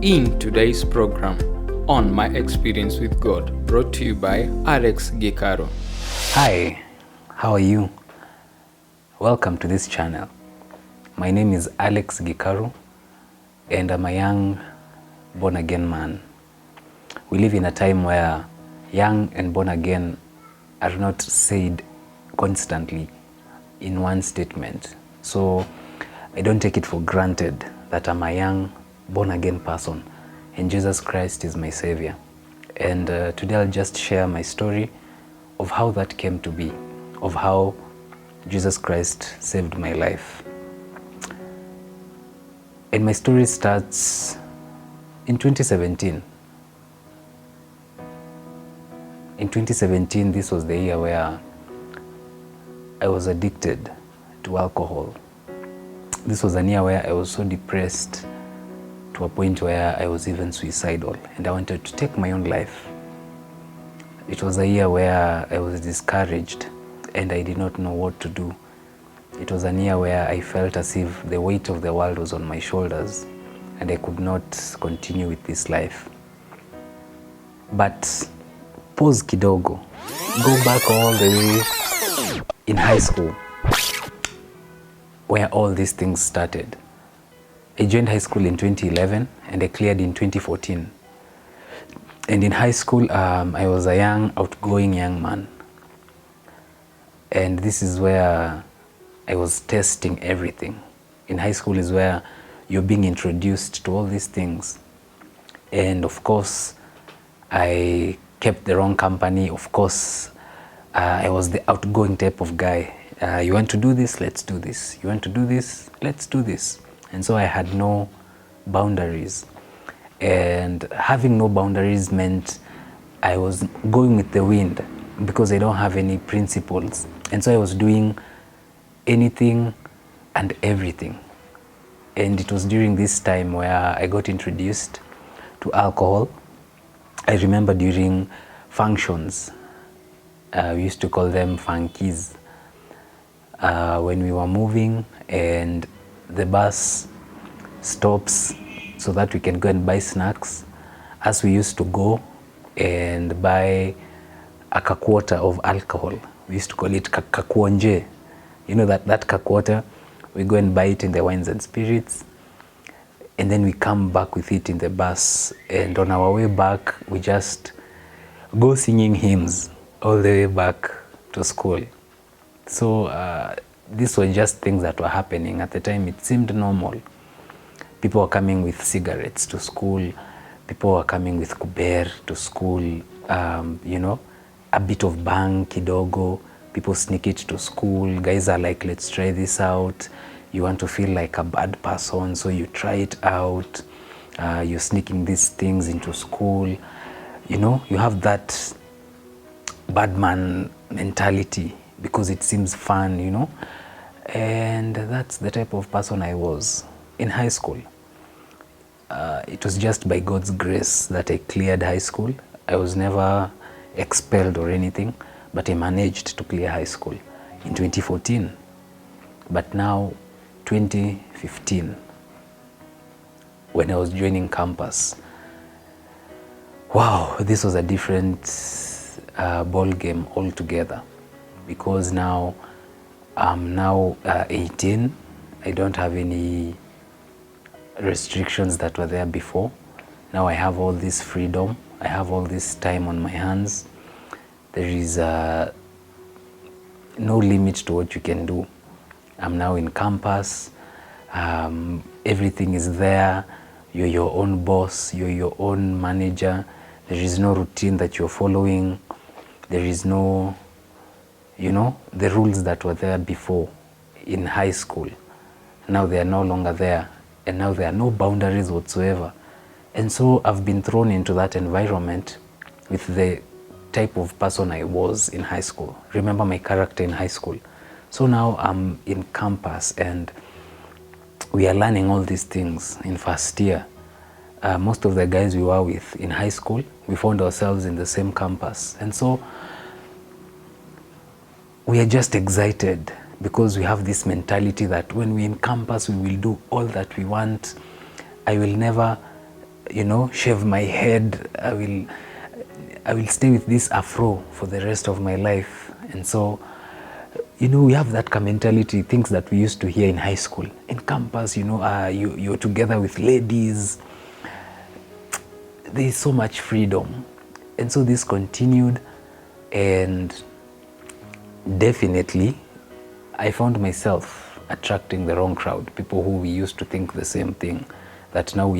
in today's program on My Experience with God, brought to you by Gikaru. Hi, how are you? Welcome to this channel. My name is Gikaru and I'm a young born-again man. We live in a time where young and born-again are not said constantly in one statement. So I don't take it for granted that I'm a young born-again person and Jesus Christ is my Savior. And today I'll just share my story of how that came to be, of how Jesus Christ saved my life. And my story starts in 2017. In 2017, this was the year where I was addicted to alcohol. This was a year where I was so depressed to a point where I was even suicidal and I wanted to take my own life. It was a year where I was discouraged and I did not know what to do. It was a year where I felt as if the weight of the world was on my shoulders and I could not continue with this life. But pause kidogo, go back all the way in high school where all these things started. I joined high school in 2011 and I cleared in 2014. And in high school, I was a young, outgoing young man. And this is where I was testing everything. In high school is where you're being introduced to all these things. And of course, I kept the wrong company. Of course, I was the outgoing type of guy. You want to do this? Let's do this. You want to do this? Let's do this. And so I had no boundaries. And having no boundaries meant I was going with the wind because I don't have any principles. And so I was doing anything and everything. And it was during this time where I got introduced to alcohol. I remember during functions, we used to call them funkies, when we were moving and the bus stops so that we can go and buy snacks. As we used to go and buy a kakwota of alcohol. We used to call it kakwonje. You know that kakwota, we go and buy it in the wines and spirits. And then we come back with it in the bus. And on our way back, we just go singing hymns all the way back to school. So these were just things that were happening. At the time, it seemed normal. People were coming with cigarettes to school. People were coming with kuber to school. You know, a bit of bang, kidogo. People sneak it to school. Guys are like, let's try this out. You want to feel like a bad person, so you try it out. You're sneaking these things into school. You know, you have that bad man mentality because it seems fun, you know. And that's the type of person I was in high school. It was just by God's grace that I cleared high school. I was never expelled or anything, but I managed to clear high school in 2014. But now, 2015, when I was joining campus, wow, this was a different ball game altogether, because now I'm 18. I don't have any restrictions that were there before. Now I have all this freedom. I have all this time on my hands. There is no limit to what you can do. I'm now in campus. Everything is there. You're your own boss. You're your own manager. There is no routine that you're following. There is no, you know, the rules that were there before in high school. Now they are no longer there. And now there are no boundaries whatsoever. And so I've been thrown into that environment with the type of person I was in high school. Remember my character in high school. So now I'm in campus and we are learning all these things in first year. Most of the guys we were with in high school, we found ourselves in the same campus. And so we are just excited because we have this mentality that when we're in campus, we will do all that we want. I will never shave my head. I will stay with this afro for the rest of my life. And so, we have that mentality, things that we used to hear in high school. In campus, you're together with ladies. There is so much freedom. And so this continued, and definitely I found myself attracting the wrong crowd, people who we used to think the same thing, that now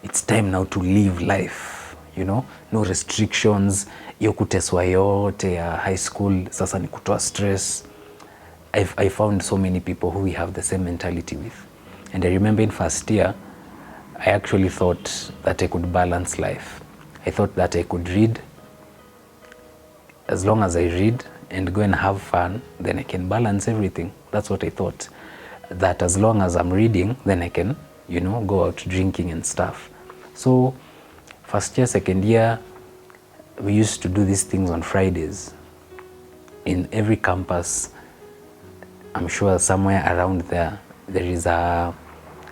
it's time now to live life, no restrictions. Hiyo kuteswa yote ya high school sasa ni kutoa stress. I found so many people who we have the same mentality with. And I remember in first year, I actually thought that I could balance life. I thought that I could read. As long as I read and go and have fun, then I can balance everything. That's what I thought. That as long as I'm reading, then I can, go out drinking and stuff. So first year, second year, we used to do these things on Fridays. In every campus, I'm sure somewhere around there is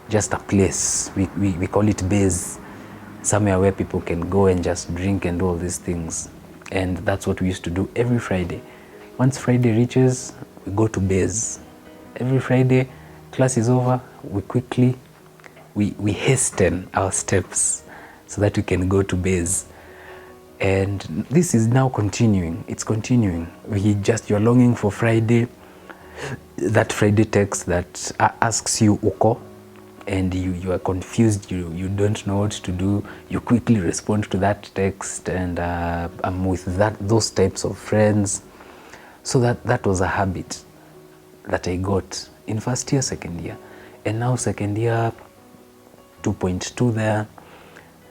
just a place. We call it base. Somewhere where people can go and just drink and do all these things. And that's what we used to do every Friday. Once Friday reaches, we go to base. Every Friday, class is over, we hasten our steps so that we can go to base. And this is now continuing. It's continuing. You're longing for Friday. That Friday text that asks you uko, and you are confused, you don't know what to do. You quickly respond to that text, and I'm with those types of friends. So that was a habit that I got in first year, second year. And now second year, 2.2 there.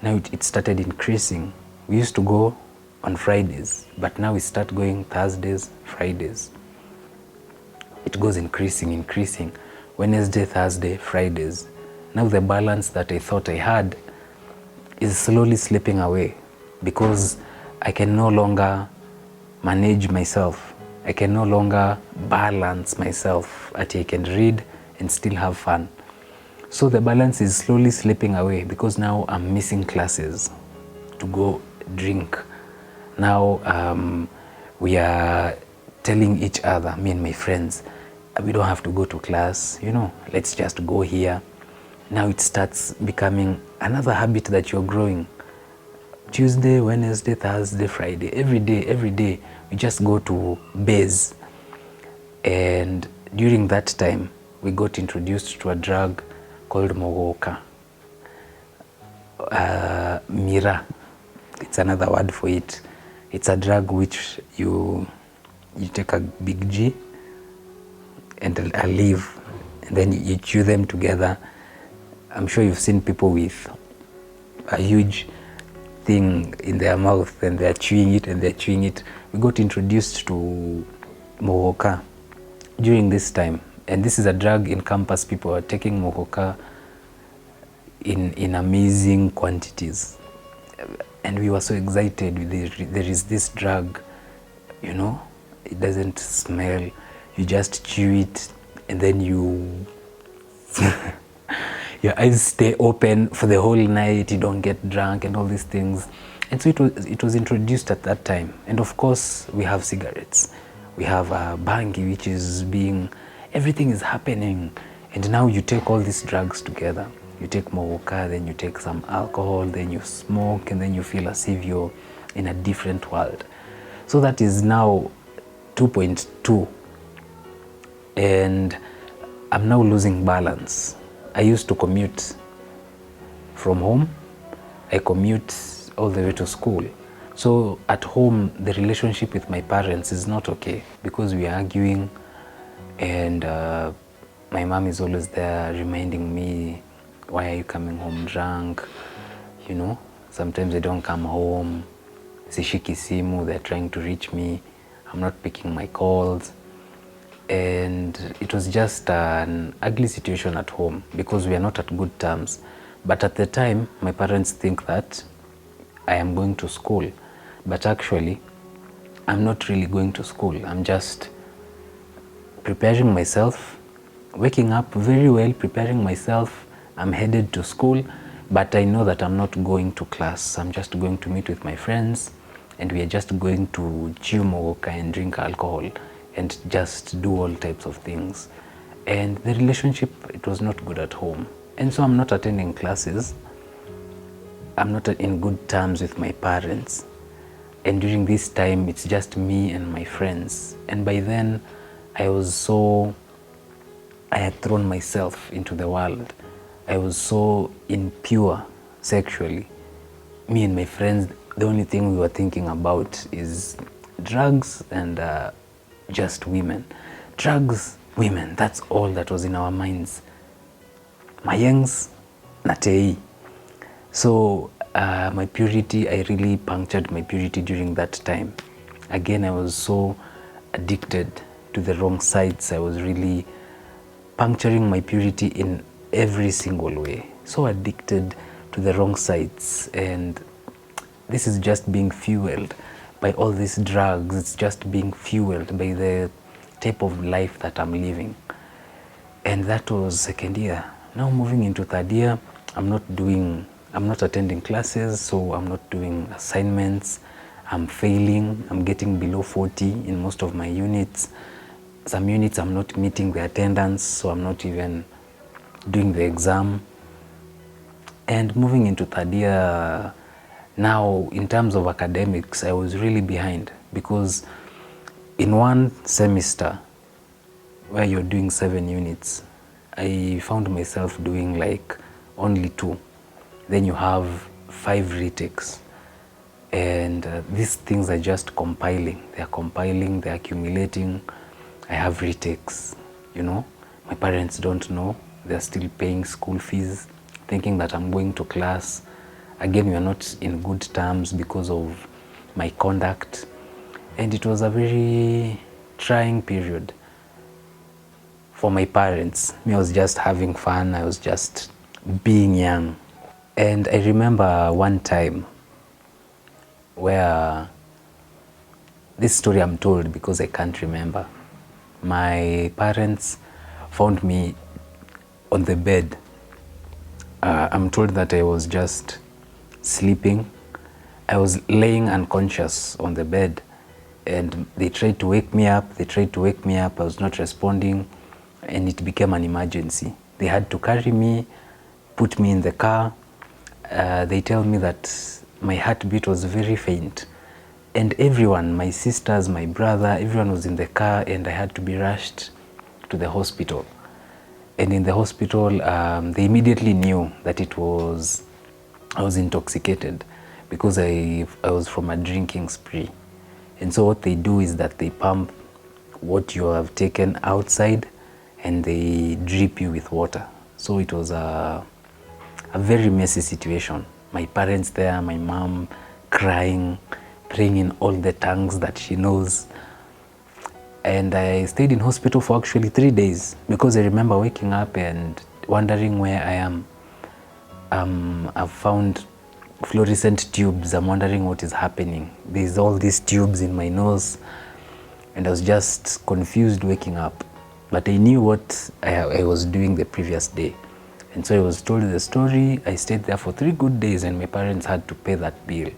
Now it started increasing. We used to go on Fridays, but now we start going Thursdays, Fridays. It goes increasing. Wednesday, Thursday, Fridays. Now the balance that I thought I had is slowly slipping away, because I can no longer manage myself. I can no longer balance myself. I can read and still have fun. So the balance is slowly slipping away, because now I'm missing classes to go drink. Now we are telling each other, me and my friends, we don't have to go to class, let's just go here. Now it starts becoming another habit that you're growing. Tuesday, Wednesday, Thursday, Friday, every day, we just go to base. And during that time, we got introduced to a drug called mogoka. Mira, it's another word for it. It's a drug which you take a big G and a leaf, and then you chew them together. I'm sure you've seen people with a huge thing in their mouth, and they're chewing it. We got introduced to mogoka during this time, and this is a drug in campus. People are taking mogoka in amazing quantities, and we were so excited. There is this drug, it doesn't smell. You just chew it, and then your eyes stay open for the whole night. You don't get drunk and all these things. And so it was introduced at that time. And of course, we have cigarettes. We have bangi, which is everything is happening. And now you take all these drugs together. You take mogoka, then you take some alcohol, then you smoke, and then you feel as if you're in a different world. So that is now 2.2. And I'm now losing balance. I used to commute from home. I commute all the way to school. So at home, the relationship with my parents is not okay, because we are arguing, and my mom is always there reminding me, why are you coming home drunk? Sometimes I don't come home. Sishiki simu, they're trying to reach me. I'm not picking my calls. And it was just an ugly situation at home, because we are not at good terms. But at the time, my parents think that I am going to school. But actually, I'm not really going to school. I'm just preparing myself, waking up very well, preparing myself. I'm headed to school, But I know that I'm not going to class. I'm just going to meet with my friends, and we are just going to chew mogoka and drink alcohol and just do all types of things. And the relationship, it was not good at home. And so I'm not attending classes. I'm not in good terms with my parents. And during this time, it's just me and my friends. And by then, I had thrown myself into the world. I was so impure sexually. Me and my friends, the only thing we were thinking about is drugs and just women. Drugs, women, that's all that was in our minds. Mayengs, natei. So my purity, I really punctured my purity during that time. Again, I was so addicted to the wrong sides. I was really puncturing my purity in every single way. So addicted to the wrong sides. And this is just being fueled by all these drugs. It's just being fueled by the type of life that I'm living. And that was second year. Now moving into third year, I'm not attending classes, so I'm not doing assignments. I'm failing. I'm getting below 40 in most of my units. Some units I'm not meeting the attendance, so I'm not even doing the exam. And moving into third year, now in terms of academics, I was really behind, because in one semester where you're doing 7 units, I found myself doing like only 2. Then you have 5 retakes. And these things are just compiling. They're compiling, they're accumulating. I have retakes, you know. My parents don't know. They're still paying school fees, thinking that I'm going to class. Again, we are not in good terms because of my conduct. And it was a very trying period for my parents. Me, I was just having fun. I was just being young. And I remember one time where this story I'm told because I can't remember. My parents found me on the bed. I'm told that I was just sleeping. I was laying unconscious on the bed, and they tried to wake me up. I was not responding, and it became an emergency. They had to carry me, put me in the car. They tell me that my heartbeat was very faint, and everyone, my sisters, my brother, everyone was in the car, and I had to be rushed to the hospital. And in the hospital, they immediately knew that I was intoxicated, because I was from a drinking spree. And so what they do is that they pump what you have taken outside, and they drip you with water. So it was a very messy situation. My parents there, my mom crying, praying in all the tongues that she knows. And I stayed in hospital for actually 3 days, because I remember waking up and wondering where I am. I've found fluorescent tubes. I'm wondering what is happening. There's all these tubes in my nose, and I was just confused waking up. But I knew what I was doing the previous day. And so I was told the story. I stayed there for 3 good days, and my parents had to pay that bill.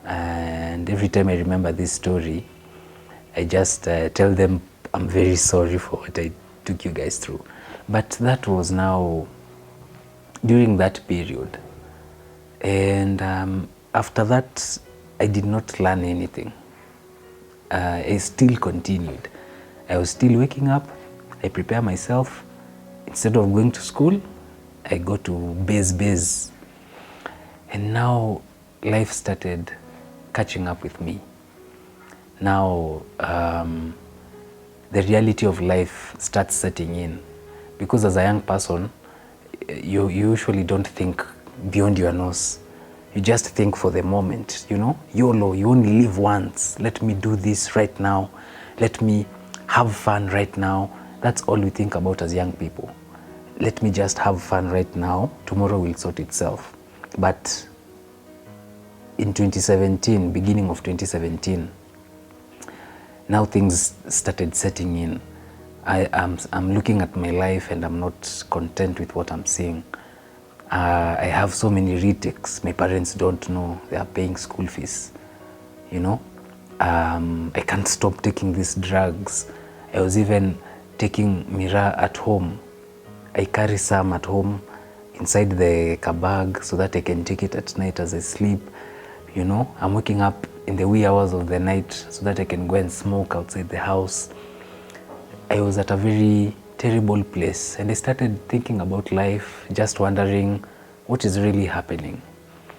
And every time I remember this story, I just tell them I'm very sorry for what I took you guys through. But that was now during that period. And after that, I did not learn anything. I still continued. I was still waking up. I prepare myself. Instead of going to school, I go to base. And now life started catching up with me. Now the reality of life starts setting in, because as a young person, you usually don't think beyond your nose. You just think for the moment, you know. YOLO, you only live once. Let me do this right now. Let me have fun right now. That's all we think about as young people. Let me just have fun right now. Tomorrow will sort itself. But in 2017, beginning of 2017, now things started setting in. I'm looking at my life, and I'm not content with what I'm seeing. I have so many retakes. My parents don't know they are paying school fees, you know. I can't stop taking these drugs. I was even taking Mira at home. I carry some at home inside the car bag so that I can take it at night as I sleep. You know, I'm waking up in the wee hours of the night so that I can go and smoke outside the house. I was at a very terrible place, and I started thinking about life, just wondering what is really happening.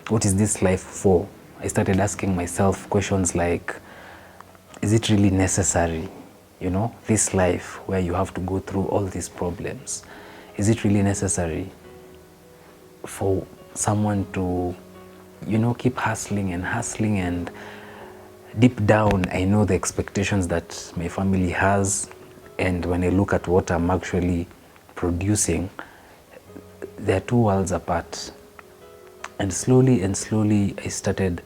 What is this life for? I started asking myself questions like, is it really necessary? You know, this life where you have to go through all these problems, is it really necessary for someone to, you know, keep hustling and hustling? And deep down, I know the expectations that my family has, and when I look at what I'm actually producing, they're two worlds apart. And slowly, I started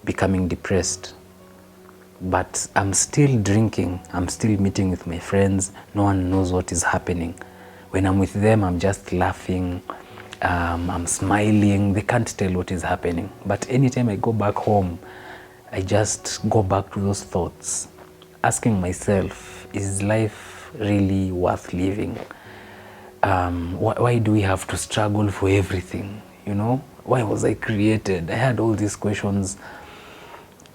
becoming depressed. But I'm still drinking, I'm still meeting with my friends, no one knows what is happening. When I'm with them, I'm just laughing, I'm smiling, they can't tell what is happening. But anytime I go back home, I just go back to those thoughts, asking myself, is life really worth living? Why do we have to struggle for everything? You know, why was I created? I had all these questions,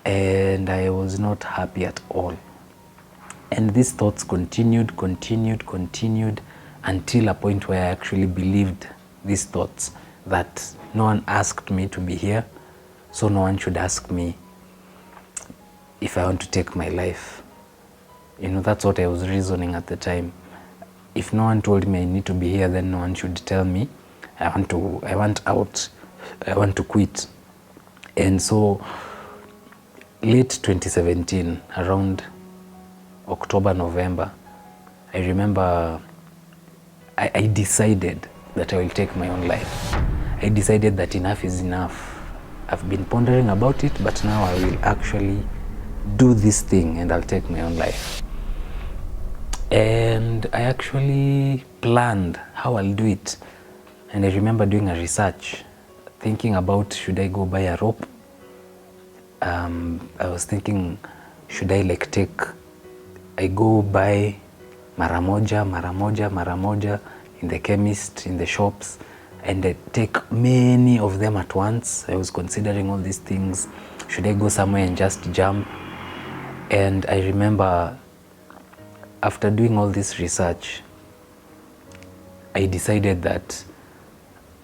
and I was not happy at all. And these thoughts continued until a point where I actually believed these thoughts, that no one asked me to be here, so no one should ask me if I want to take my life. You know, that's what I was reasoning at the time. If no one told me I need to be here, then no one should tell me I want out, I want to quit. And so late 2017, around October, November, I remember I decided that I will take my own life. I decided that enough is enough. I've been pondering about it, but now I will actually do this thing and I'll take my own life. And I actually planned how I'll do it. And I remember doing a research, thinking about, should I go buy a rope? I was thinking, should I I go buy mara moja in the chemist, in the shops, and I take many of them at once. I was considering all these things. Should I go somewhere and just jump? And I remember after doing all this research, I decided that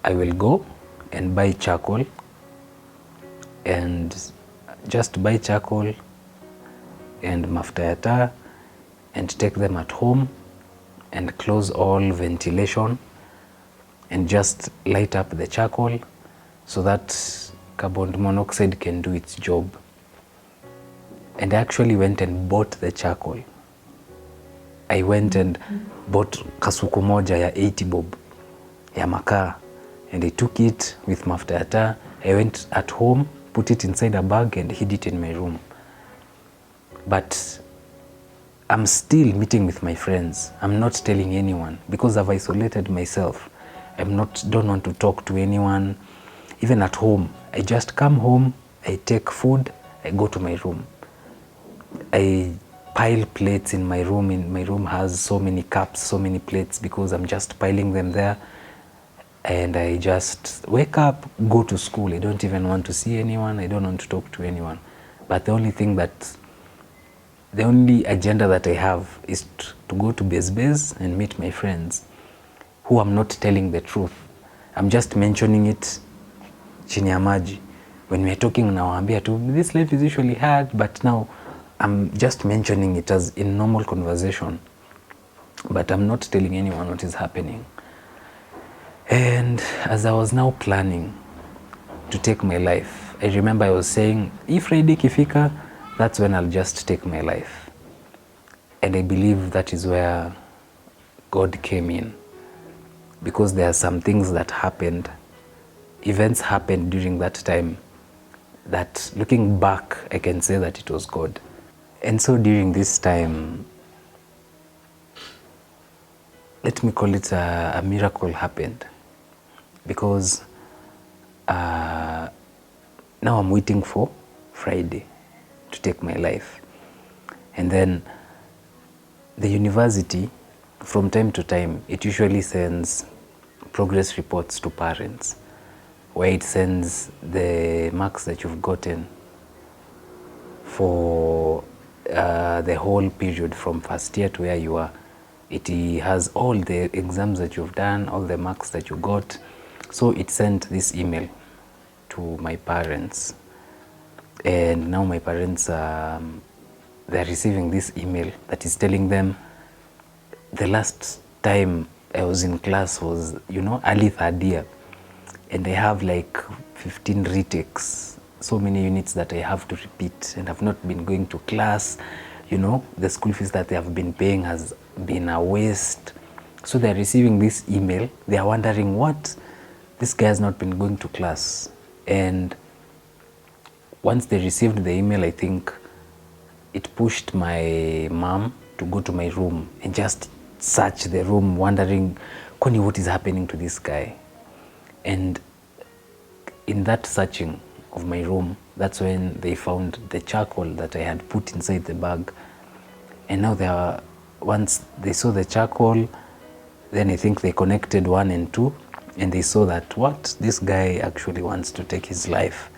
I will go and buy charcoal, and just buy charcoal and mafuta ya taa and take them at home and close all ventilation and just light up the charcoal so that carbon monoxide can do its job. And I actually went and bought the charcoal. I went and bought kasuku moja ya 80 bob ya makaa, and I took it with mafuta ya taa. I went at home, put it inside a bag and hid it in my room. But I'm still meeting with my friends. I'm not telling anyone because I've isolated myself. Don't want to talk to anyone. Even at home, I just come home, I take food, I go to my room. I pile plates in my room. My room has so many cups, so many plates, because I'm just piling them there. And I just wake up, go to school. I don't even want to see anyone. I don't want to talk to anyone. But the only agenda that I have is to go to base and meet my friends who I'm not telling the truth. I'm just mentioning it chini ya maji. When we're talking nawaambia tu, this life is usually hard, but now I'm just mentioning it as in normal conversation. But I'm not telling anyone what is happening. And as I was now planning to take my life, I remember I was saying, if Friday kifika, that's when I'll just take my life. And I believe that is where God came in, because there are some things that happened, events happened during that time, that looking back, I can say that it was God. And so during this time, let me call it a miracle happened. because now I'm waiting for Friday to take my life. And then the university, from time to time, it usually sends progress reports to parents, where it sends the marks that you've gotten for the whole period from first year to where you are. It has all the exams that you've done, all the marks that you got. So it sent this email to my parents, and now my parents they're receiving this email that is telling them the last time I was in class was, early third year, and I have like 15 retakes, so many units that I have to repeat, and I've not been going to class. The school fees that they have been paying has been a waste. So they're receiving this email, they are wondering what, this guy has not been going to class. And once they received the email, I think it pushed my mom to go to my room and just search the room, wondering, Connie, what is happening to this guy? And in that searching of my room, that's when they found the charcoal that I had put inside the bag. And now once they saw the charcoal, then I think they connected 1 and 2, and they saw that this guy actually wants to take his life.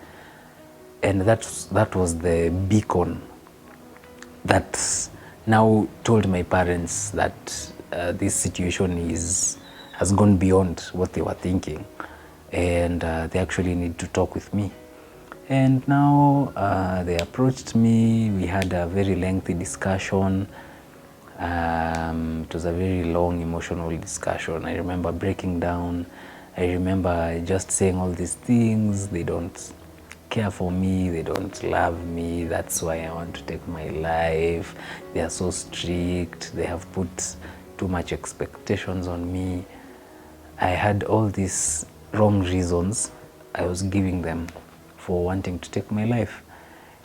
And that was the beacon that now told my parents that this situation has gone beyond what they were thinking, and they actually need to talk with me. And now they approached me. We had a very lengthy discussion. It was a very long emotional discussion. I remember breaking down. I remember just saying all these things. They don't care for me, they don't love me, that's why I want to take my life. They are so strict, they have put too much expectations on me. I had all these wrong reasons I was giving them for wanting to take my life.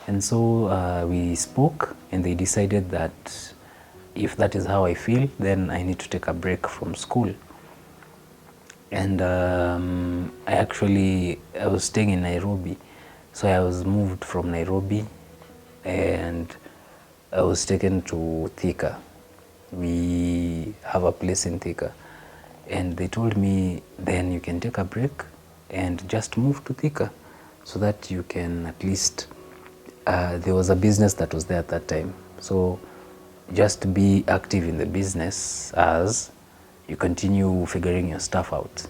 And so we spoke, and they decided that if that is how I feel, then I need to take a break from school. And I was staying in Nairobi. So I was moved from Nairobi, and I was taken to Thika. We have a place in Thika. And they told me, then you can take a break and just move to Thika so that you can at least, there was a business that was there at that time. So just be active in the business as you continue figuring your stuff out.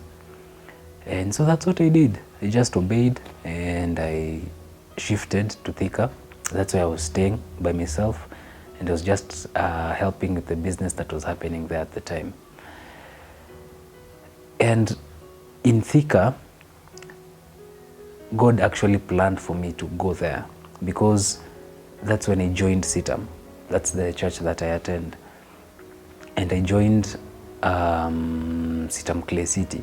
And so that's what I did. I just obeyed, and I shifted to Thika. That's where I was staying by myself, and I was just helping with the business that was happening there at the time. And in Thika, God actually planned for me to go there, because that's when I joined CITAM. That's the church that I attend. And I joined CITAM Clay City.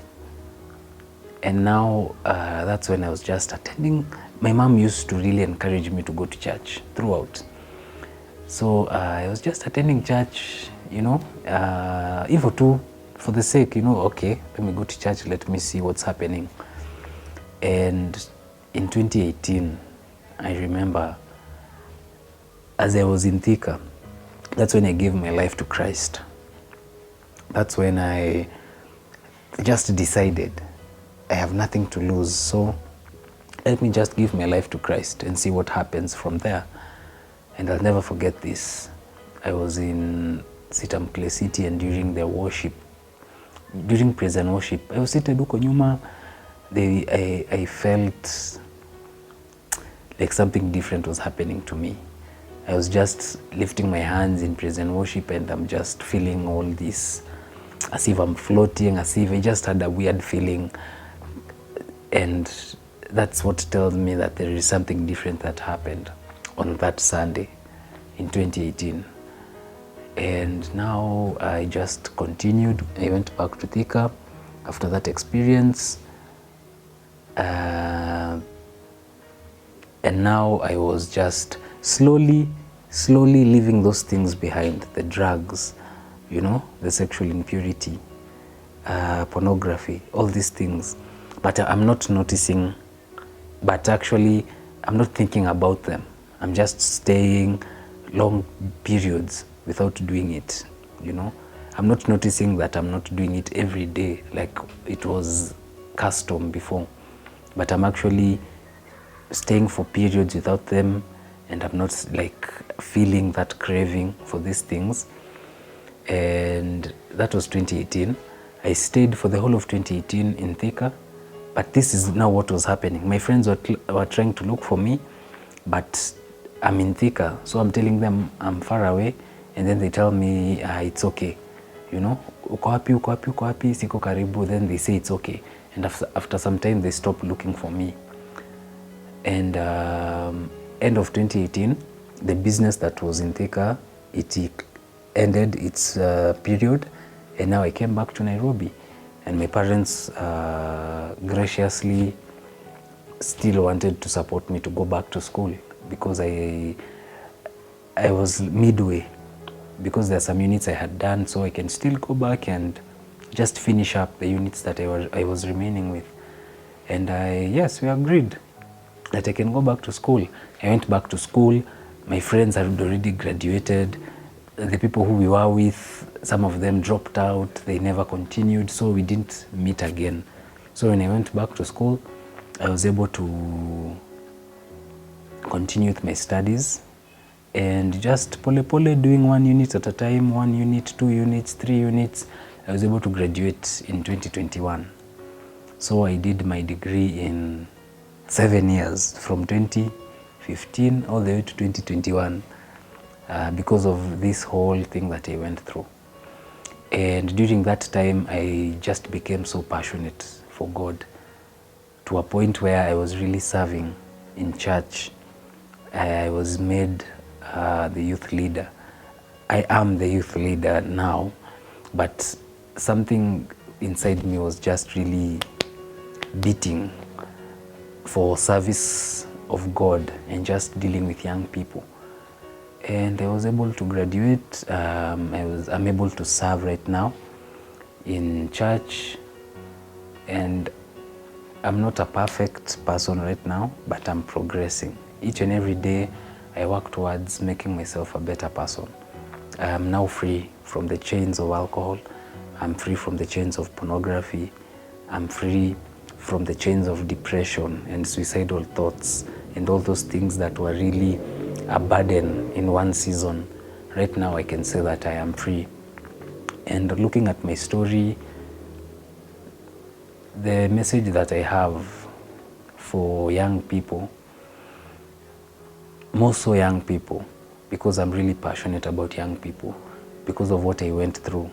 And now that's when I was just attending. My mom used to really encourage me to go to church throughout. So I was just attending church, even for the sake, okay, let me go to church, let me see what's happening. And in 2018, I remember, as I was in Thika, that's when I gave my life to Christ. That's when I just decided I have nothing to lose, so let me just give my life to Christ and see what happens from there. And I'll never forget this. I was in CITAM Clay City, and during praise and worship, I was seated huko nyuma. I felt like something different was happening to me. I was just lifting my hands in praise and worship, and I'm just feeling all this, as if I'm floating, as if I just had a weird feeling. And that's what tells me that there is something different that happened on that Sunday in 2018. And now I just continued. I went back to Thika after that experience. And now I was just slowly leaving those things behind, the drugs, the sexual impurity, pornography, all these things. but I'm not noticing, but actually I'm not thinking about them. I'm just staying long periods without doing it, you know. I'm not noticing that I'm not doing it every day like it was custom before, but I'm actually staying for periods without them, and I'm not like feeling that craving for these things. And that was 2018. I stayed for the whole of 2018 in Thika, but this is now what was happening. My friends were trying to look for me, but I'm in Thika, so I'm telling them I'm far away, and then they tell me it's okay, you know, uko wapi, uko wapi, uko wapi, siko karibu. Then they say it's okay, and after some time they stop looking for me. And end of 2018, the business that was in Thika, it ended its period, and now I came back to Nairobi, and my parents graciously still wanted to support me to go back to school, because I was midway, because there are some units I had done, so I can still go back and just finish up the units that I was remaining with. And yes, we agreed that I can go back to school. I went back to school. My friends had already graduated. The people who we were with, some of them dropped out. They never continued, so we didn't meet again. So when I went back to school, I was able to continue with my studies, and just pole doing 1 unit at a time, 1 unit, 2 units, 3 units. I was able to graduate in 2021. So I did my degree in 7 years, from 2015 all the way to 2021, because of this whole thing that I went through. And during that time, I just became so passionate for God, to a point where I was really serving in church. I was made the youth leader. I am the youth leader now, but something inside me was just really beating for service of God and just dealing with young people. And I was able to graduate. I'm able to serve right now in church, and I'm not a perfect person right now, but I'm progressing. Each and every day I work towards making myself a better person. I am now free from the chains of alcohol. I'm free from the chains of pornography. I'm free from the chains of depression and suicidal thoughts and all those things that were really a burden in one season. Right now I can say that I am free. And looking at my story, the message that I have for young people, more so young people, because I'm really passionate about young people, because of what I went through.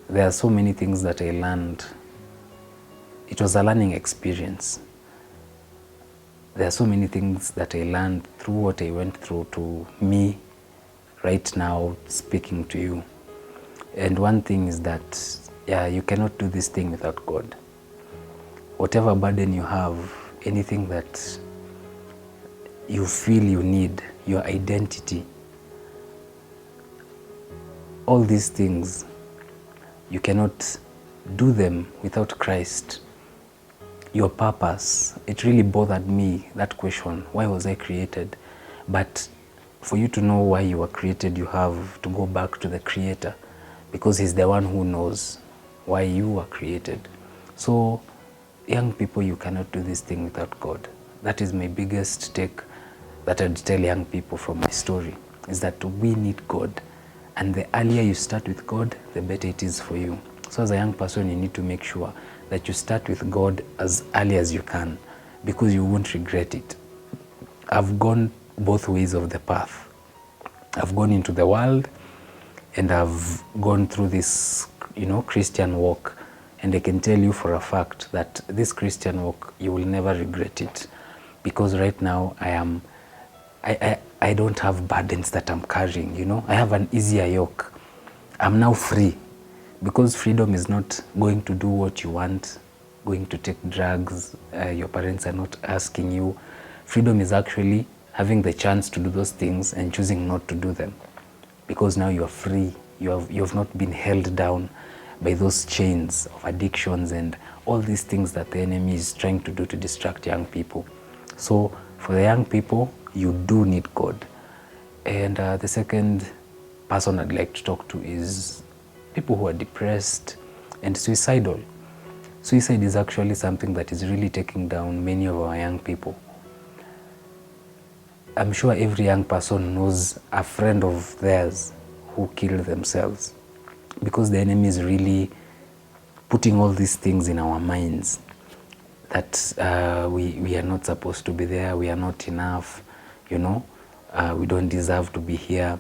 There are so many things that I learned. It was a learning experience. There are so many things that I learned through what I went through to me right now speaking to you. And one thing is that, you cannot do this thing without God. Whatever burden you have, anything that you feel you need, your identity, all these things, you cannot do them without Christ. Your purpose, it really bothered me, that question, why was I created? But for you to know why you were created, you have to go back to the Creator, because He's the one who knows why you were created. So young people, you cannot do this thing without God. That is my biggest take that I'd tell young people from my story, is that we need God. And the earlier you start with God, the better it is for you. So as a young person, you need to make sure that you start with God as early as you can, because you won't regret it. I've gone both ways of the path. I've gone into the world, and I've gone through this, Christian walk. And I can tell you for a fact that this Christian walk, you will never regret it, because right now I don't have burdens that I'm carrying, I have an easier yoke. I'm now free, because freedom is not going to do what you want, going to take drugs, your parents are not asking you. Freedom is actually having the chance to do those things and choosing not to do them, because now you are free. You have not been held down by those chains of addictions and all these things that the enemy is trying to do to distract young people. So for the young people, you do need God. And the second person I'd like to talk to is people who are depressed and suicidal. Suicide is actually something that is really taking down many of our young people. I'm sure every young person knows a friend of theirs who killed themselves, because the enemy is really putting all these things in our minds that we are not supposed to be there, we are not enough, you know, we don't deserve to be here.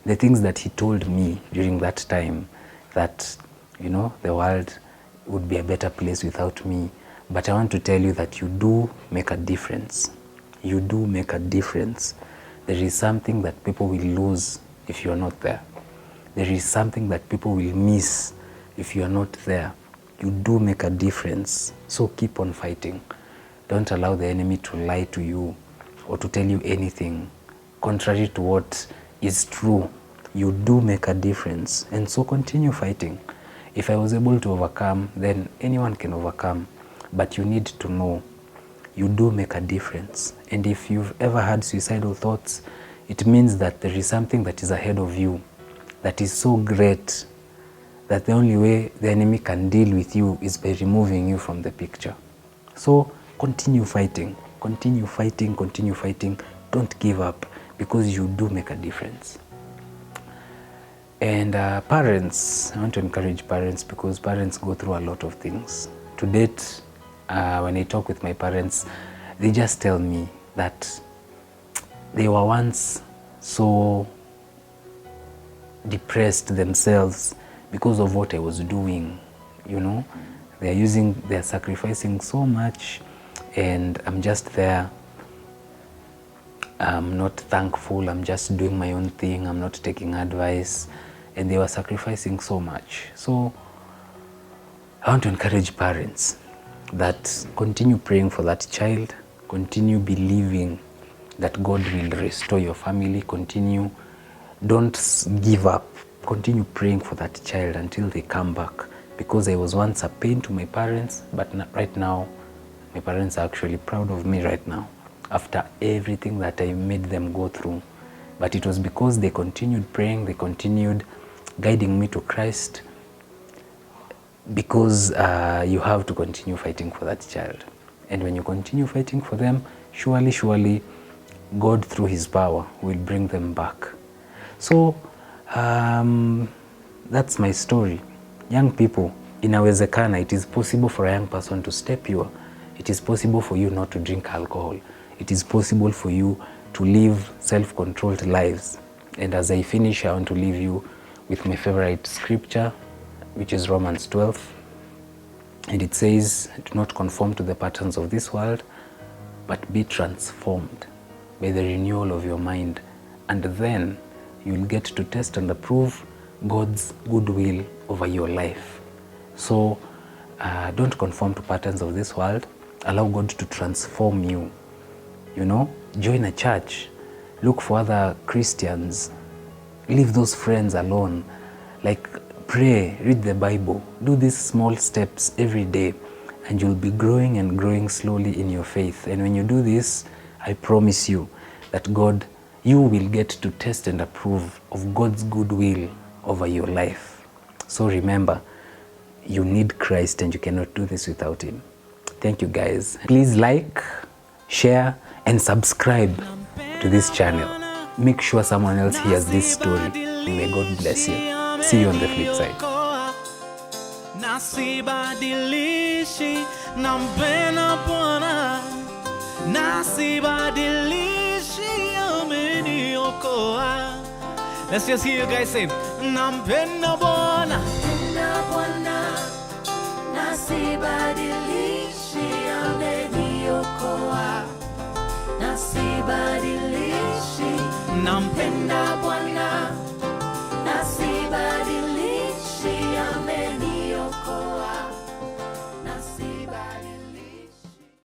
The things that he told me during that time, that, you know, the world would be a better place without me. But I want to tell you that you do make a difference. You do make a difference. There is something that people will lose if you are not there. There is something that people will miss if you are not there. You do make a difference. So keep on fighting. Don't allow the enemy to lie to you or to tell you anything contrary to what is true. You do make a difference, and so continue fighting. If I was able to overcome, then anyone can overcome. But you need to know you do make a difference. And if you've ever had suicidal thoughts, it means that there is something that is ahead of you that is so great that the only way the enemy can deal with you is by removing you from the picture. So continue fighting, continue fighting, continue fighting. Don't give up, because you do make a difference. And parents, I want to encourage parents, because parents go through a lot of things. To date, when I talk with my parents, they just tell me that they were once so depressed themselves because of what I was doing, you know. They're sacrificing so much, and I'm just there. I'm not thankful, I'm just doing my own thing, I'm not taking advice, and they were sacrificing so much. So I want to encourage parents that continue praying for that child, continue believing that God will restore your family, continue, don't give up, continue praying for that child until they come back. Because I was once a pain to my parents, but right now, my parents are actually proud of me right now, after everything that I made them go through. But it was because they continued praying, they continued guiding me to Christ, because you have to continue fighting for that child. And when you continue fighting for them, surely, God through his power will bring them back. So that's my story. Young people, inawezekana, it is possible for a young person to stay pure. It is possible for you not to drink alcohol. It is possible for you to live self-controlled lives. And as I finish, I want to leave you with my favorite scripture, which is Romans 12. And it says, do not conform to the patterns of this world, but be transformed by the renewal of your mind. And then you'll get to test and approve God's good will over your life. So don't conform to patterns of this world. Allow God to transform you. You know, join a church. Look for other Christians. Leave those friends alone. Like, pray, read the Bible. Do these small steps every day, and you'll be growing and growing slowly in your faith. And when you do this, I promise you that you will get to test and approve of God's good will over your life. So remember, you need Christ, and you cannot do this without him. Thank you, guys. Please like, share, and subscribe to this channel. Make sure someone else hears this story. And may God bless you. See you on the flip side. Nasibadilishi nampenda Bwana, nasibadilishi ameniokoa. Let's just hear you guys say, nampenda Bwana, nampenda Bwana, nasibadilishi ameniokoa, nasibadilishi nampenda